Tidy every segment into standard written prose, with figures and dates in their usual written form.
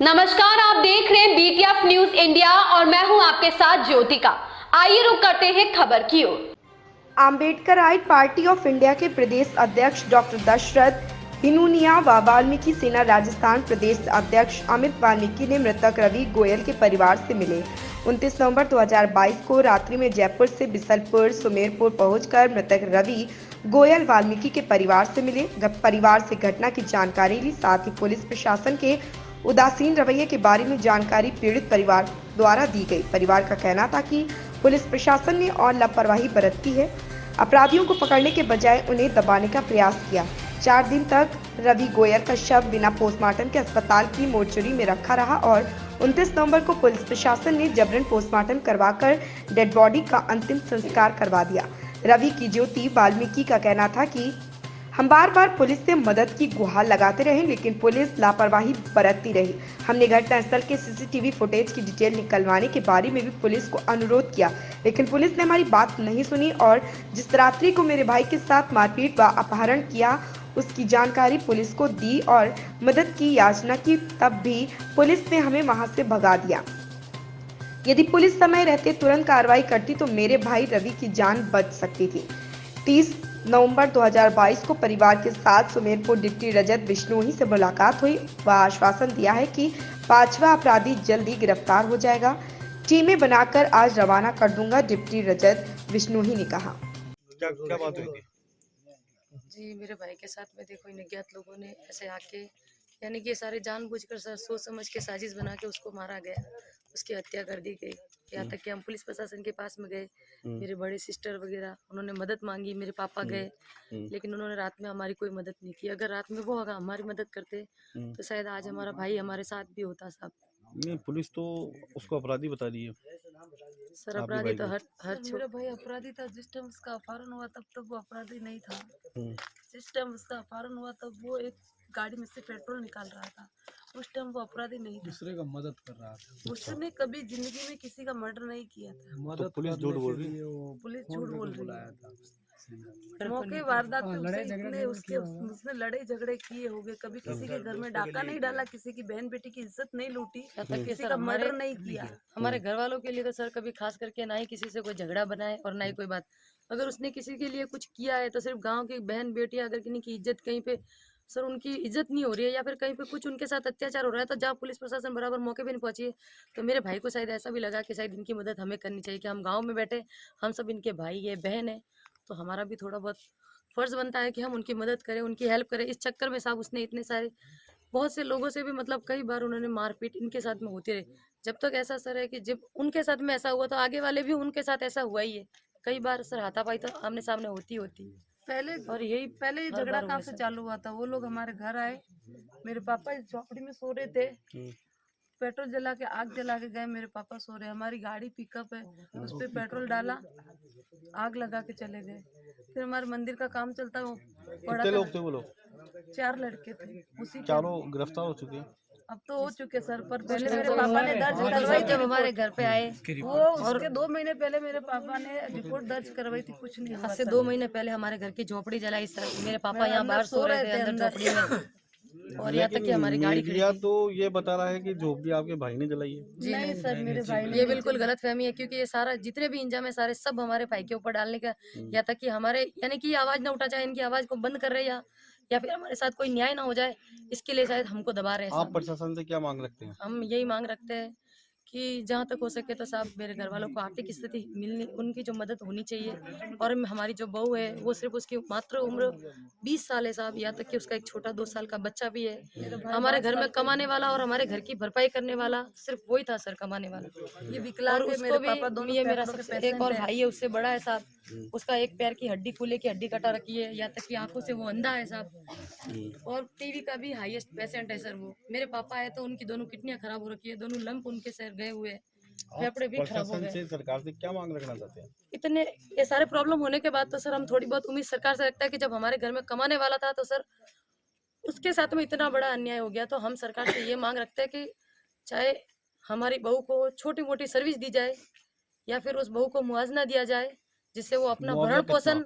नमस्कार, आप देख रहे हैं BTF न्यूज इंडिया और मैं हूं आपके साथ ज्योतिका। आइए रुक करते हैं खबर की ओर। आम्बेडकराइट पार्टी ऑफ इंडिया के प्रदेश अध्यक्ष डॉक्टर दशरथ हिनूनिया व वाल्मीकि सेना राजस्थान प्रदेश अध्यक्ष अमित वाल्मीकि ने मृतक रवि गोयल के परिवार से मिले। 29 नवंबर 2022 को रात्रि में जयपुर से बिसलपुर सुमेरपुर पहुंचकर मृतक रवि गोयल वाल्मीकि के परिवार से मिले। परिवार से घटना की जानकारी ली, साथ ही पुलिस प्रशासन के उदासीन रवैये के बारे में जानकारी पीड़ित परिवार द्वारा दी गई। परिवार का कहना था कि पुलिस प्रशासन ने और लापरवाही बरती है, अपराधियों को पकड़ने के बजाय उन्हें दबाने का प्रयास किया। 4 दिन तक रवि गोयल का शव बिना पोस्टमार्टम के अस्पताल की मोर्चरी में रखा रहा और 29 नवंबर को पुलिस प्रशासन ने जबरन पोस्टमार्टम करवाकर डेड बॉडी का अंतिम संस्कार करवा दिया। रवि की ज्योति वाल्मीकि का कहना था कि हम बार बार पुलिस से मदद की गुहार लगाते रहे, लेकिन पुलिस लापरवाही बरतती रही। हमने घटनास्थल के CCTV फुटेज की डिटेल निकलवाने के बारे में भी पुलिस को अनुरोध किया, लेकिन पुलिस ने हमारी बात नहीं सुनी और जिस रात्रि को मेरे भाई के साथ मारपीट व अपहरण किया उसकी जानकारी पुलिस को दी और मदद की याचना की, तब भी पुलिस ने हमें वहां से भगा दिया। यदि पुलिस समय रहते तुरंत कार्रवाई करती तो मेरे भाई रवि की जान बच सकती थी। 30 नवंबर 2022 को परिवार के साथ सुमेरपुर डिप्टी रजत बिश्नोई से मुलाकात हुई व आश्वासन दिया है कि 5वां अपराधी जल्दी गिरफ्तार हो जाएगा। टीमें बनाकर आज रवाना कर दूंगा, डिप्टी रजत बिश्नोई ने कहा। क्या बात हुई थी? जी, मेरे भाई के साथ में देखो इन अज्ञात लोगों ने ऐसे आके यानी कि ये सारे जानबूझकर सर सोच समझ के साजिश बना के उसको मारा गया, उसकी हत्या कर दी गई। यहाँ तक कि हम पुलिस प्रशासन के पास में गए, मेरे बड़े सिस्टर वगैरह उन्होंने मदद मांगी, मेरे पापा गए, लेकिन उन्होंने रात में हमारी कोई मदद नहीं की। अगर रात में वो अगर हमारी मदद करते तो शायद आज हमारा भाई हमारे साथ भी होता। साहब नहीं, पुलिस तो उसको अपराधी बता रही है। सर आपके अपराधी भाई तो को? हर मेरा भाई अपराधी था। जिस टाइम उसका अपहरण हुआ तब तक वो अपराधी नहीं था। हम्म, जिस टाइम उसका अपहरण हुआ तब वो एक गाड़ी में से पेट्रोल निकाल रहा था। उस टाइम वो अपराधी नहीं था। दूसरे का मदद कर रहा था। उसने कभी जिंदगी में किसी का मर्डर नहीं किया था। मदद पुलिस झूठ बोल रही है। पुलिस झूठ बोल रही बुलाया है। था। मौके वारदात पे लड़ाई उसे झगड़ा इतने नहीं उसके किया होगा। उसने लड़ाई झगड़े किए होंगे। कभी किसी के घर में डाका नहीं डाला, किसी की बहन बेटी की इज्जत नहीं लूटी, यहाँ तक कि किसी सर का मर्डर नहीं किया। हमारे घर वालों के लिए तो सर कभी खास करके ना ही किसी से कोई झगड़ा बनाए और ना ही कोई बात। अगर उसने किसी के लिए कुछ किया है तो सिर्फ गांव की बहन बेटी अगर किन्हीं की इज्जत कहीं पे सर उनकी इज्जत नहीं हो रही है या फिर कहीं पे कुछ उनके साथ अत्याचार हो रहा है तो जहाँ पुलिस प्रशासन बराबर मौके पे नहीं पहुंची है, तो मेरे भाई को शायद ऐसा भी लगा कि शायद इनकी मदद हमें करनी चाहिए कि हम गाँव में बैठे, हम सब इनके भाई है बहन है, तो हमारा भी थोड़ा बहुत फर्ज बनता है कि हम उनकी मदद करें, उनकी हेल्प करें। इस चक्कर में साहब उसने इतने सारे बहुत से लोगों से भी मतलब कई बार उन्होंने मारपीट इनके साथ में होती रही। जब तक ऐसा सर है कि जब उनके साथ में ऐसा हुआ तो आगे वाले भी उनके साथ ऐसा हुआ ही है। कई बार सर हाथापाई तो आमने सामने होती और यही पहले ये हर झगड़ा बार कहाँ हुआ से सर। चालू हुआ था। वो लोग हमारे घर आए, मेरे पापा इस झोपड़ी में सो रहे थे, पेट्रोल जला के आग जला के गए। मेरे पापा सो रहे, हमारी गाड़ी पिकअप है, उस पे पेट्रोल डाला, आग लगा के चले गए। फिर हमारे मंदिर का काम चलता वो पड़ा कितने था। लोग थे वो लोग? 4 लड़के थे उसी के। चारों गिरफ्तार हो चुके हैं। अब तो हो चुके सर, पर उस पहले टाइम मेरे तो पापा ने दर्ज करवाई थी जब हमारे रिपोर्ट। घर पे आए वो उसके 2 महीने पहले मेरे पापा ने रिपोर्ट दर्ज करवाई थी, कुछ नहीं आज हुआ से सर। 2 महीने पहले हमारे घर की झोपड़ी जलाई सर। मेरे पापा यहाँ अंदर बाहर सो रहे थे अंदर अंदर। झोपड़ी में और यहाँ तक कि हमारी गाड़ी खड़ी मीडिया थी। तो ये बता रहा है कि झोपड़ी आपके भाई ने जलाई है। जी नहीं सर, मेरे भाई ने ये नहीं बिल्कुल चलाई। गलत फहमी है क्योंकि ये सारा जितने भी इंजाम है सारे सब हमारे भाई के ऊपर डालने का, यहाँ तक कि हमारे यानी कि ये आवाज ना उठा जाए, इनकी आवाज को बंद कर रहे हैं या फिर हमारे साथ कोई न्याय ना हो जाए, इसके लिए शायद हमको दबा रहे हैं आप साहब। प्रशासन से क्या मांग रखते हैं? हम यही मांग रखते हैं कि जहाँ तक हो सके तो साहब मेरे घर वालों को आर्थिक स्थिति मिलनी, उनकी जो मदद होनी चाहिए। और हमारी जो बहू है वो सिर्फ उसकी मात्र उम्र 20 साल है साहब, यहाँ तक कि उसका एक छोटा 2 साल का बच्चा भी है। हमारे घर में कमाने वाला और हमारे घर की भरपाई करने वाला सिर्फ वही था सर, कमाने वाला। ये और विकलांग है, उसको मेरे भी पापा दोनों ये मेरा फेफड़ों के सबसे एक और पेशेंट है। भाई है उससे बड़ा है साहब, उसका एक पैर की हड्डी कूल्हे की हड्डी कटा रखी है, यहाँ तक कि आंखों से वो अंधा है साहब। और टीवी का भी हाईएस्ट पेशेंट है सर वो। मेरे पापा है तो उनकी दोनों किडनियां खराब हो रखी है, दोनों लंप उनके सर गए हुए हैं, फेफड़े भी खराब हो प्रशासन गए। से सरकार से क्या मांग रखना चाहते हैं? इतने ये सारे प्रॉब्लम होने के बाद तो सर हम थोड़ी बहुत उम्मीद सरकार से रखता है कि जब हमारे घर में कमाने वाला था तो सर उसके साथ में इतना बड़ा अन्याय हो गया, तो हम सरकार से ये मांग रखते हैं कि चाहे हमारी बहू को छोटी मोटी सर्विस दी जाए या फिर उस बहू को मुआवजा दिया जाए जिससे वो अपना मुआवजा भरण कितना? पोषण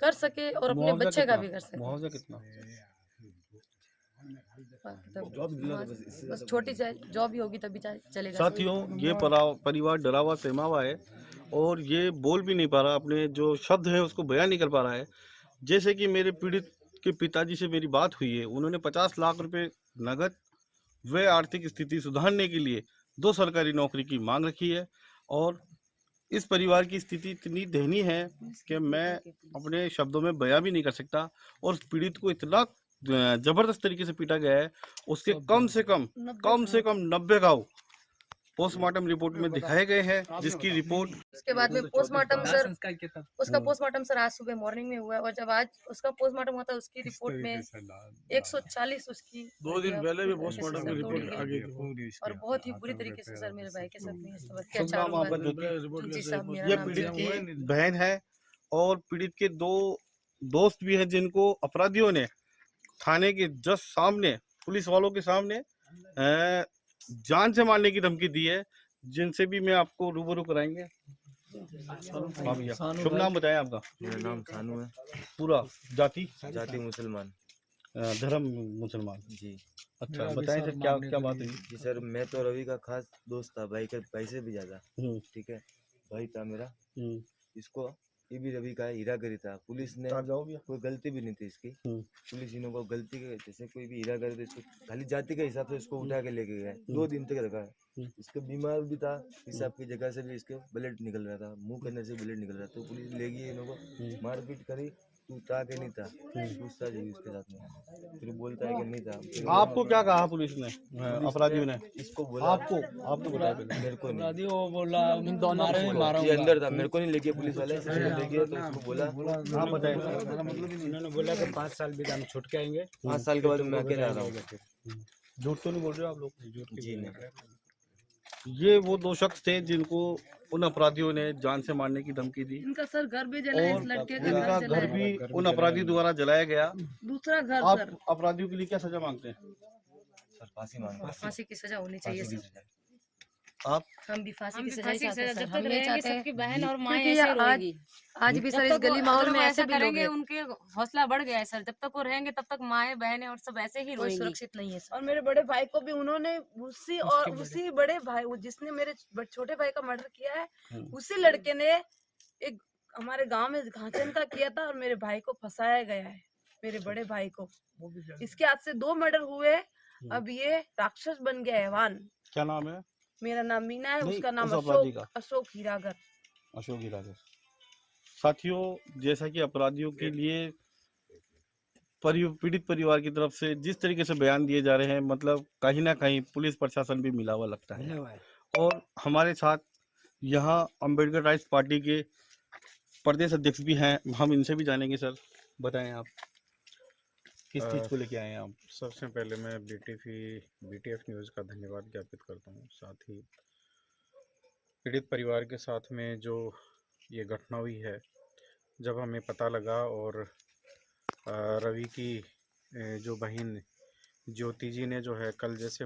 कर सके और अपने मुआवजा बच्चे का कितना? भी कर सके। मुआवजा कितना? बस छोटी जॉब भी होगी तभी चलेगा। साथियों, ये परिवार डरा हुआ सहमा हुआ है और ये बोल भी नहीं पा रहा, अपने जो शब्द हैं उसको बयान नहीं कर पा रहा है। जैसे कि मेरे पीड़ित के पिताजी से मेरी बात हुई है, उन्होंने 50 लाख रुपए नगद व आर्थिक स्थिति सुधारने के लिए 2 सरकारी नौकरी की मांग रखी है। और इस परिवार की स्थिति इतनी दयनीय है कि मैं अपने शब्दों में बयां भी नहीं कर सकता। और पीड़ित को इतना जबरदस्त तरीके से पीटा गया है, उसके कम से कम 90 घाव पोस्टमार्टम रिपोर्ट में दिखाए गए हैं, जिसकी रिपोर्ट उसके बाद में पोस्टमार्टम सर, उसका पोस्टमार्टम सर आज सुबह मॉर्निंग में हुआ है। और जब आज उसका पोस्टमार्टम हुआ था उसकी रिपोर्ट में 140 उसकी 2 दिन पहले भी पोस्टमार्टम की रिपोर्ट आ गई थी। और बहुत ही बुरी तरीके से सर मेरे भाई के साथ में अत्याचार हुआ है। जी साहब, मेरा ये नाम पीड़ित ज्योति है। की बहन है और पीड़ित के 2 दोस्त भी हैं, जिनको अपराधियों ने थाने के जस्ट सामने, पुलिस वालों के सामने जान से मारने की धमकी दी है, जिनसे भी मैं आपको रूबरू कराएंगे। हाँ भैया, शुभ नाम बताएं आपका। मेरा नाम सानू है। पूरा जाति मुसलमान। धर्म मुसलमान। जी। अच्छा, बताएं सर, क्या क्या बात हुई। जी सर, मैं तो रवि का खास दोस्त था, भाई के पैसे भी ज्यादा। ठीक है, भाई था मेरा। इसको ये भी रवि का हीरागरी था। पुलिस ने कोई गलती भी नहीं थी इसकी। पुलिस इन्हों को गलती के जैसे कोई भी हीरागरी, इसको खाली जाति के हिसाब से इसको उठा के लेके गए। 2 दिन तक रखा। इसके बीमार भी था, हिसाब की जगह से भी इसके ब्लड निकल रहा था, मुंह के अंदर से ब्लड निकल रहा था। तो पुलिस ले गई, इन्हों को मारपीट करी। तू था कि नहीं था, पूछता जी उसके साथ में, फिर बोलता है कि नहीं था। आपको क्या कहा पुलिस ने, अपराधियों ने? इसको बोला आपको बताया पहले। मेरे को नहीं, वो बोला इन दोनों ये अंदर था, मेरे को नहीं लेके पुलिस वाले ले गए। तो इसको बोला, हाँ बताएं। उन्होंने बोला कि 5 साल भी हम छूट के आएंगे। 5 साल के बाद मैं अकेले आ रहा हूँ। झूठ तो नहीं बोल रहे हो आप लोग? जी नहीं। ये वो 2 शख्स थे जिनको उन अपराधियों ने जान से मारने की धमकी दी, इनका सर घर भी जला है, और इस लड़के का इनका घर जला घर है। भी उन अपराधी द्वारा जलाया गया। दूसरा घर आप सर। अपराधियों के लिए क्या सजा मांगते हैं? सर फांसी मांगा। फांसी की सजा होनी चाहिए फांसी की सर। सजा। आप हम भी फांसी की सजा ही चाहते हैं सर। जब हम तक नहीं रहेंगे चाहते सबकी बहन और माँ क्योंकि ऐसे ये रोएगी। आज भी जब सर तक इस गली वो- माहौल अगर में वो ऐसे ऐसा भी लोग करेंगे हैं। उनके हौसला बढ़ गया है सर। जब तक वो रहेंगे तब तक माएँ बहनें और सब ऐसे ही कोई रोएंगी। सुरक्षित नहीं है सर। और मेरे बड़े भाई को भी उन्होंने उसी बड़े भाई, जिसने मेरे छोटे भाई का मर्डर किया है, उसी लड़के ने एक हमारे गांव में घाचन का किया था और मेरे भाई को फंसाया गया है, मेरे बड़े भाई को। इसके हाथ से 2 मर्डर हुए। अब ये राक्षस बन गया है वान। क्या नाम है? मेरा नाम मीना है, नहीं, उसका नाम उस अपराधी का। अशोक हीरागर। अशोक हीरागर। साथियों, जैसा कि अपराधियों के लिए पीड़ित परिवार की तरफ से जिस तरीके से बयान दिए जा रहे हैं, मतलब कहीं ना कहीं पुलिस प्रशासन भी मिला हुआ लगता है। और हमारे साथ यहाँ अम्बेडकर राइट्स पार्टी के प्रदेश अध्यक्ष भी हैं, हम इनसे भी जानेंगे। सर बताएं, आप किस चीज़ को लेके आए हैं? आप सबसे पहले मैं बीटीएफ न्यूज़ का धन्यवाद ज्ञापित करता हूँ। साथ ही पीड़ित परिवार के साथ में जो ये घटना हुई है, जब हमें पता लगा और रवि की जो बहन ज्योति जी ने जो है कल जैसे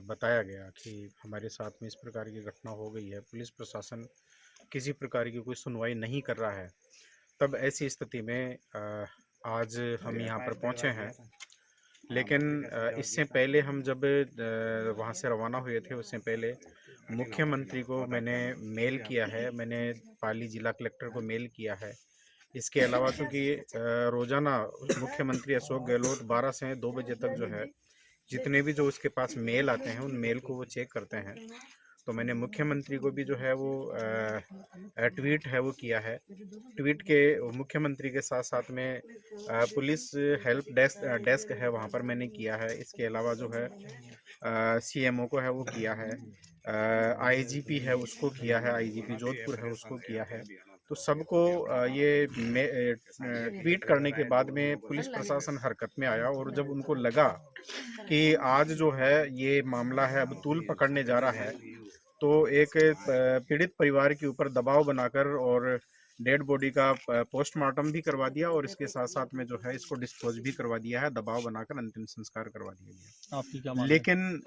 बताया गया कि हमारे साथ में इस प्रकार की घटना हो गई है, पुलिस प्रशासन किसी प्रकार की कोई सुनवाई नहीं कर रहा है, तब ऐसी स्थिति में आज हम यहाँ पर पहुँचे हैं। लेकिन इससे पहले हम जब वहाँ से रवाना हुए थे, उससे पहले मुख्यमंत्री को मैंने मेल किया है, मैंने पाली जिला कलेक्टर को मेल किया है। इसके अलावा क्योंकि रोज़ाना मुख्यमंत्री अशोक गहलोत 12 से 2 बजे तक जो है जितने भी जो उसके पास मेल आते हैं उन मेल को वो चेक करते हैं। तो मैंने मुख्यमंत्री को भी जो है वो ट्वीट है वो किया है। ट्वीट के मुख्यमंत्री के साथ साथ में पुलिस हेल्प डेस्क है वहाँ पर मैंने किया है। इसके अलावा जो है सीएमओ को है वो किया है, आईजीपी है उसको किया है, आईजीपी जोधपुर है उसको किया है। तो सबको ये ट्वीट करने के बाद में पुलिस प्रशासन हरकत में आया और जब उनको लगा कि आज जो है ये मामला है अब तूल पकड़ने जा रहा है, तो एक पीड़ित परिवार के ऊपर दबाव बनाकर और डेड बॉडी का पोस्टमार्टम भी करवा दिया और इसके साथ साथ में जो है इसको डिस्पोज भी करवा दिया है, दबाव बनाकर अंतिम संस्कार करवा दिया गया। आपकी क्या लेकिन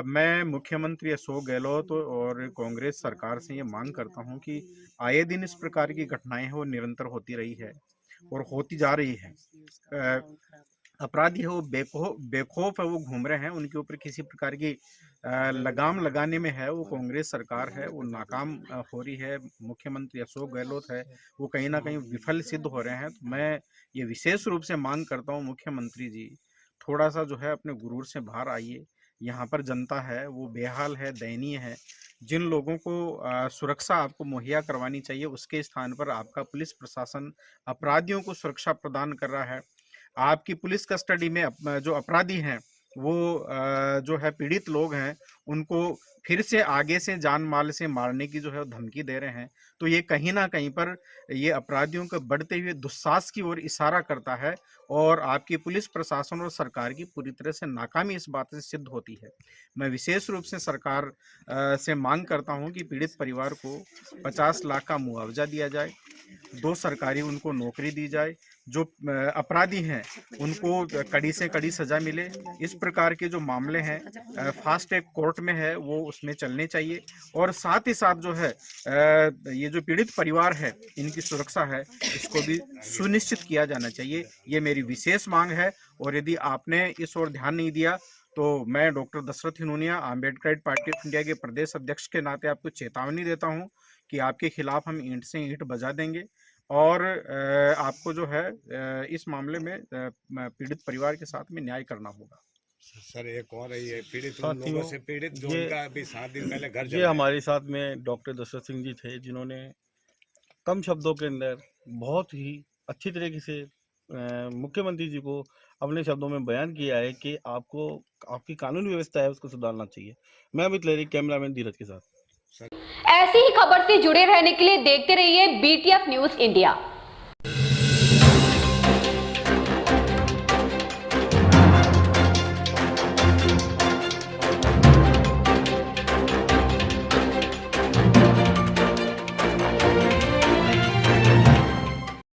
मैं मुख्यमंत्री अशोक गहलोत और कांग्रेस सरकार से ये मांग करता हूं कि आए दिन इस प्रकार की घटनाएं हैं वो निरंतर होती रही है और होती जा रही है। अपराधी है वो बेखौफ है, वो घूम रहे हैं, उनके ऊपर किसी प्रकार की लगाम लगाने में है वो कांग्रेस सरकार है, वो नाकाम हो रही है। मुख्यमंत्री अशोक गहलोत है, वो कहीं ना कहीं विफल सिद्ध हो रहे हैं। तो मैं ये विशेष रूप से मांग करता हूँ, मुख्यमंत्री जी थोड़ा सा जो है अपने गुरूर से बाहर आइए। यहाँ पर जनता है वो बेहाल है, दयनीय है। जिन लोगों को सुरक्षा आपको मुहैया करवानी चाहिए, उसके स्थान पर आपका पुलिस प्रशासन अपराधियों को सुरक्षा प्रदान कर रहा है। आपकी पुलिस कस्टडी में जो अपराधी हैं वो जो है पीड़ित लोग हैं, उनको फिर से आगे से जान माल से मारने की जो है धमकी दे रहे हैं। तो ये कहीं ना कहीं पर ये अपराधियों के बढ़ते हुए दुस्साहस की ओर इशारा करता है और आपकी पुलिस प्रशासन और सरकार की पूरी तरह से नाकामी इस बात से सिद्ध होती है। मैं विशेष रूप से सरकार से मांग करता हूं कि पीड़ित परिवार को 50 लाख का मुआवजा दिया जाए, 2 सरकारी उनको नौकरी दी जाए, जो अपराधी हैं उनको कड़ी से कड़ी सजा मिले। इस प्रकार के जो मामले हैं फास्ट ट्रैक कोर्ट में है वो उसमें चलने चाहिए और साथ ही साथ जो है ये जो पीड़ित परिवार है इनकी सुरक्षा है इसको भी सुनिश्चित किया जाना चाहिए। ये मेरी विशेष मांग है और यदि आपने इस ओर ध्यान नहीं दिया तो मैं doctor Dashrath Hinoniya Ambedkarite party of India के प्रदेश अध्यक्ष के नाते आपको चेतावनी देता हूं कि आपके खिलाफ हम ईंट से ईंट बजा देंगे और आपको जो है इस मामले में पीड़ित परिवार के साथ में न्याय करना होगा। सर एक और है, ये पीड़ित उन साथियों, लोगों से पीड़ित जो ये- उनका अभी 7 दिन पहले घर ये जला है। हमारे साथ में डॉक्टर दशरथ सिंह जी थे, जिन्होंने कम शब्दों के अंदर बहुत ही अच्छी तरीके से मुख्यमंत्री जी को अपने शब्दों में बयान किया है कि आपको आपकी कानूनी व्यवस्था है उसको सुधारना चाहिए। मैं अमित लहरी, कैमरामैन धीरज के साथ। ऐसी ही खबर से जुड़े रहने के लिए देखते रहिए BTF न्यूज इंडिया।